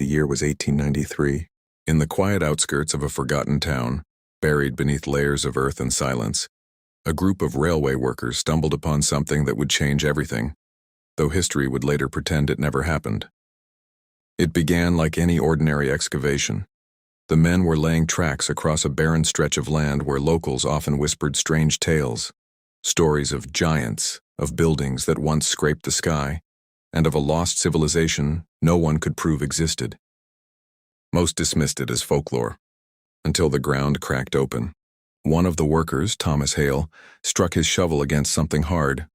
year was 1893. In the quiet outskirts of a forgotten town, buried beneath layers of earth and silence, a group of railway workers stumbled upon something that would change everything, though history would later pretend it never happened. It began like any ordinary excavation. The men were laying tracks across a barren stretch of land where locals often whispered strange tales, stories of giants, of buildings that once scraped the sky, and of a lost civilization no one could prove existed. Most dismissed it as folklore, until the ground cracked open. One of the workers, Thomas Hale, struck his shovel against something hard.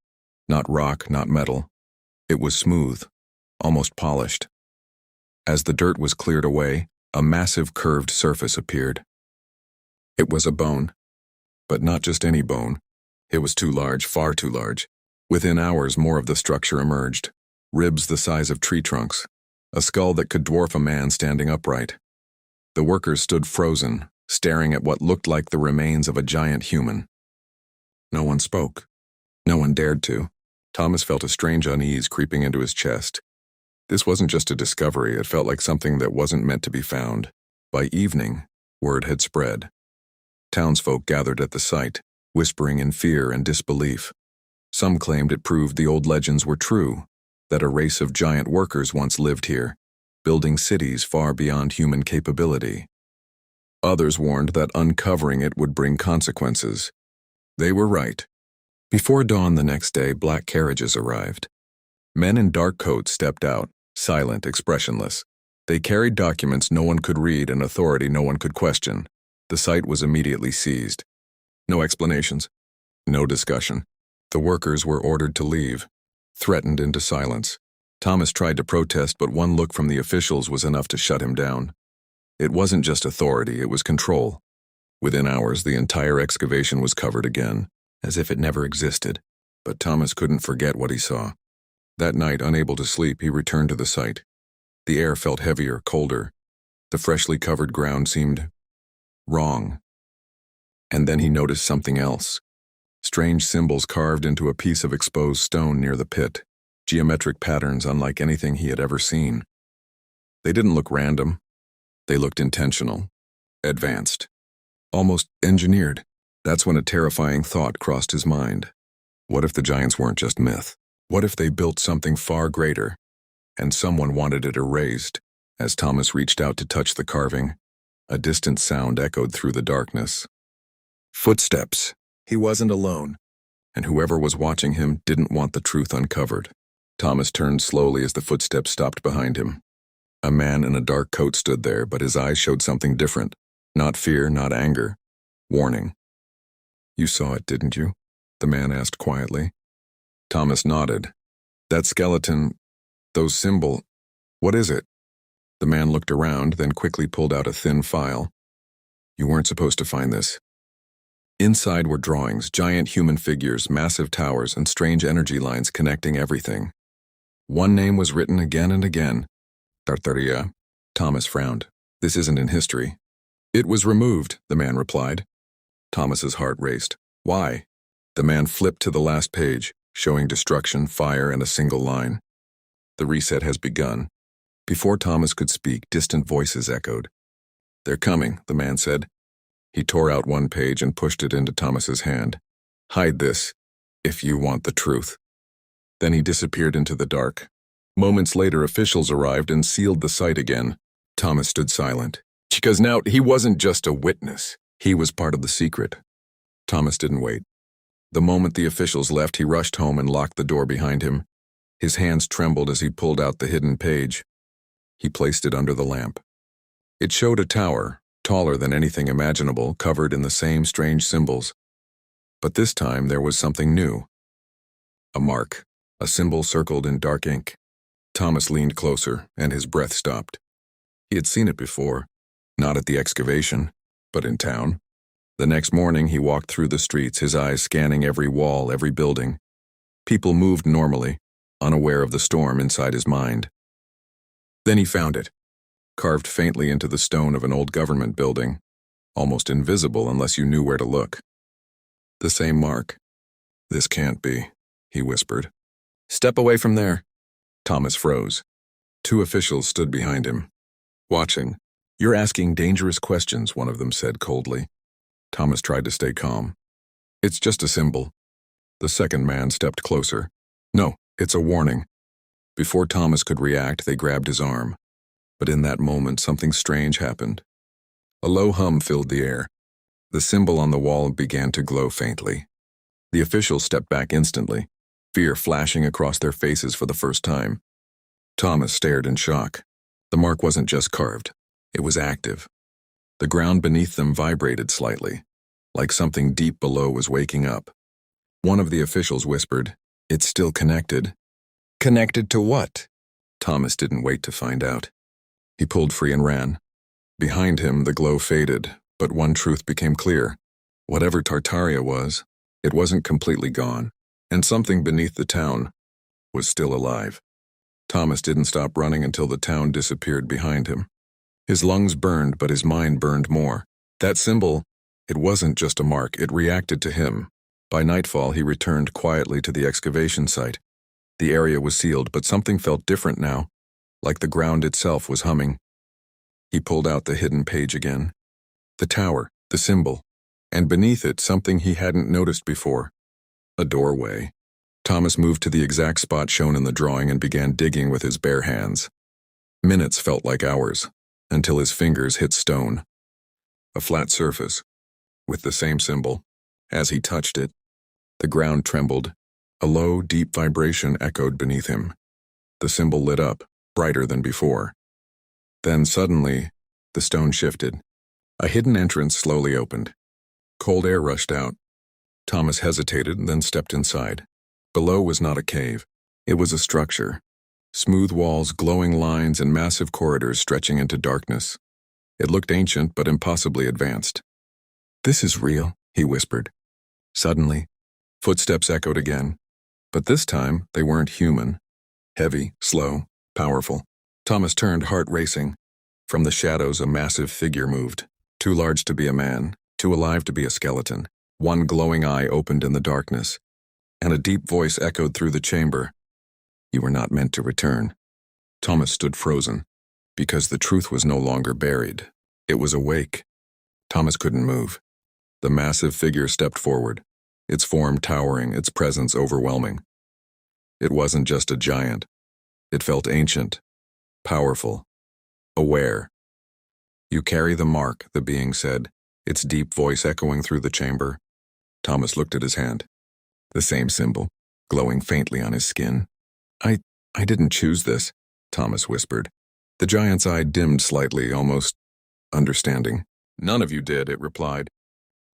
Not rock, not metal. It was smooth, almost polished. As the dirt was cleared away, a massive curved surface appeared. It was a bone, but not just any bone. It was too large, far too large. Within hours, more of the structure emerged. Ribs the size of tree trunks, a skull that could dwarf a man standing upright. The workers stood frozen, staring at what looked like the remains of a giant human. No one spoke. No one dared to. Thomas felt a strange unease creeping into his chest. This wasn't just a discovery, it felt like something that wasn't meant to be found. By evening, word had spread. Townsfolk gathered at the site, whispering in fear and disbelief. Some claimed it proved the old legends were true, that a race of giant workers once lived here, building cities far beyond human capability. Others warned that uncovering it would bring consequences. They were right. Before dawn the next day, black carriages arrived. Men in dark coats stepped out, silent, expressionless. They carried documents no one could read and authority no one could question. The site was immediately seized. No explanations. No discussion. The workers were ordered to leave, threatened into silence. Thomas tried to protest, but one look from the officials was enough to shut him down. It wasn't just authority, it was control. Within hours, the entire excavation was covered again, as if it never existed. But Thomas couldn't forget what he saw. That night, unable to sleep, he returned to the site. The air felt heavier, colder. The freshly covered ground seemed wrong. And then he noticed something else. Strange symbols carved into a piece of exposed stone near the pit, geometric patterns unlike anything he had ever seen. They didn't look random. They looked intentional, advanced, almost engineered. That's when a terrifying thought crossed his mind. What if the giants weren't just myth? What if they built something far greater, and someone wanted it erased? As Thomas reached out to touch the carving, a distant sound echoed through the darkness. Footsteps. He wasn't alone, and whoever was watching him didn't want the truth uncovered. Thomas turned slowly as the footsteps stopped behind him. A man in a dark coat stood there, but his eyes showed something different. Not fear, not anger. Warning. "You saw it, didn't you?" the man asked quietly. Thomas nodded. "That skeleton, those symbol, what is it?" The man looked around, then quickly pulled out a thin file. "You weren't supposed to find this." Inside were drawings, giant human figures, massive towers, and strange energy lines connecting everything. One name was written again and again. Tartaria. Thomas frowned. "This isn't in history." "It was removed," the man replied. Thomas's heart raced. "Why?" The man flipped to the last page, showing destruction, fire, and a single line. "The reset has begun." Before Thomas could speak, distant voices echoed. "They're coming," the man said. He tore out one page and pushed it into Thomas's hand. "Hide this, if you want the truth." Then he disappeared into the dark. Moments later, officials arrived and sealed the site again. Thomas stood silent, because now he wasn't just a witness. He was part of the secret. Thomas didn't wait. The moment the officials left, he rushed home and locked the door behind him. His hands trembled as he pulled out the hidden page. He placed it under the lamp. It showed a tower, taller than anything imaginable, covered in the same strange symbols. But this time there was something new. A mark, a symbol circled in dark ink. Thomas leaned closer, and his breath stopped. He had seen it before, not at the excavation, but in town. The next morning he walked through the streets, his eyes scanning every wall, every building. People moved normally, unaware of the storm inside his mind. Then he found it, carved faintly into the stone of an old government building, almost invisible unless you knew where to look. The same mark. "This can't be," he whispered. "Step away from there." Thomas froze. Two officials stood behind him. watching. "You're asking dangerous questions," one of them said coldly. Thomas tried to stay calm. "It's just a symbol." The second man stepped closer. "No, it's a warning." Before Thomas could react, they grabbed his arm. But in that moment, something strange happened. A low hum filled the air. The symbol on the wall began to glow faintly. The officials stepped back instantly, fear flashing across their faces for the first time. Thomas stared in shock. The mark wasn't just carved. It was active. The ground beneath them vibrated slightly, like something deep below was waking up. One of the officials whispered, "It's still connected." "Connected to what?" Thomas didn't wait to find out. He pulled free and ran. Behind him, the glow faded, but one truth became clear. Whatever Tartaria was, it wasn't completely gone, and something beneath the town was still alive. Thomas didn't stop running until the town disappeared behind him. His lungs burned, but his mind burned more. That symbol, it wasn't just a mark, it reacted to him. By nightfall, he returned quietly to the excavation site. The area was sealed, but something felt different now, like the ground itself was humming. He pulled out the hidden page again. The tower, the symbol, and beneath it something he hadn't noticed before. A doorway. Thomas moved to the exact spot shown in the drawing and began digging with his bare hands. Minutes felt like hours, until his fingers hit stone. A flat surface, with the same symbol. As he touched it, the ground trembled. A low, deep vibration echoed beneath him. The symbol lit up, brighter than before. Then suddenly, the stone shifted. A hidden entrance slowly opened. Cold air rushed out. Thomas hesitated and then stepped inside. Below was not a cave. It was a structure. Smooth walls, glowing lines, and massive corridors stretching into darkness. It looked ancient but impossibly advanced. "This is real," he whispered. Suddenly, footsteps echoed again. But this time, they weren't human. Heavy, slow, powerful. Thomas turned, heart racing. From the shadows, a massive figure moved. Too large to be a man, too alive to be a skeleton. One glowing eye opened in the darkness, and a deep voice echoed through the chamber. "You were not meant to return." Thomas stood frozen, because the truth was no longer buried. It was awake. Thomas couldn't move. The massive figure stepped forward, its form towering, its presence overwhelming. It wasn't just a giant. It felt ancient, powerful, aware. "You carry the mark," the being said, its deep voice echoing through the chamber. Thomas looked at his hand. The same symbol, glowing faintly on his skin. I didn't choose this," Thomas whispered. The giant's eye dimmed slightly, almost understanding. "None of you did," it replied.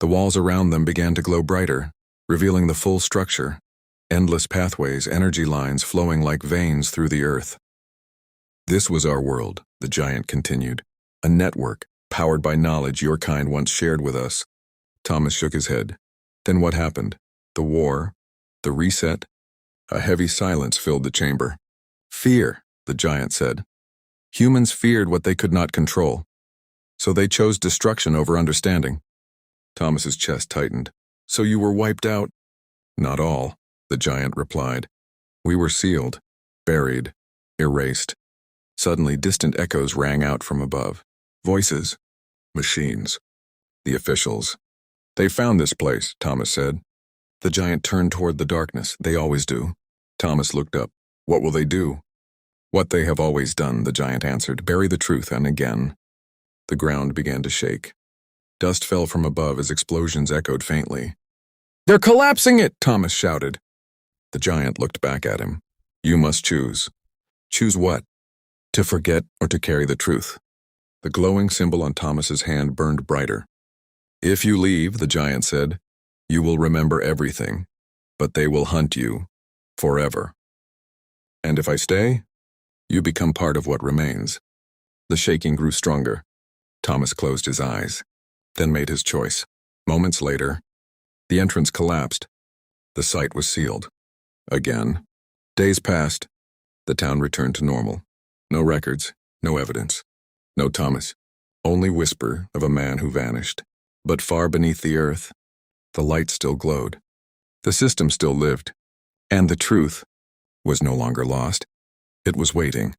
The walls around them began to glow brighter, revealing the full structure. Endless pathways, energy lines flowing like veins through the earth. "This was our world," the giant continued. "A network, powered by knowledge your kind once shared with us." Thomas shook his head. Then what happened? The war? The reset? A heavy silence filled the chamber. "Fear," the giant said. "Humans feared what they could not control. So they chose destruction over understanding." Thomas's chest tightened. "So you were wiped out?" "Not all," the giant replied. "We were sealed, buried, erased." Suddenly, distant echoes rang out from above. Voices. Machines. The officials. "They found this place," Thomas said. The giant turned toward the darkness. "They always do." Thomas looked up. "What will they do?" "What they have always done," the giant answered. "Bury the truth," and again. The ground began to shake. Dust fell from above as explosions echoed faintly. "They're collapsing it!" Thomas shouted. The giant looked back at him. "You must choose." "Choose what?" "To forget or to carry the truth." The glowing symbol on Thomas's hand burned brighter. "If you leave," the giant said, "you will remember everything, but they will hunt you forever. And if I stay, you become part of what remains." The shaking grew stronger. Thomas closed his eyes, then made his choice. Moments later, the entrance collapsed. The site was sealed. Again. Days passed. The town returned to normal. No records, no evidence. No Thomas. Only whisper of a man who vanished. But far beneath the earth, the light still glowed. The system still lived. And the truth was no longer lost. It was waiting.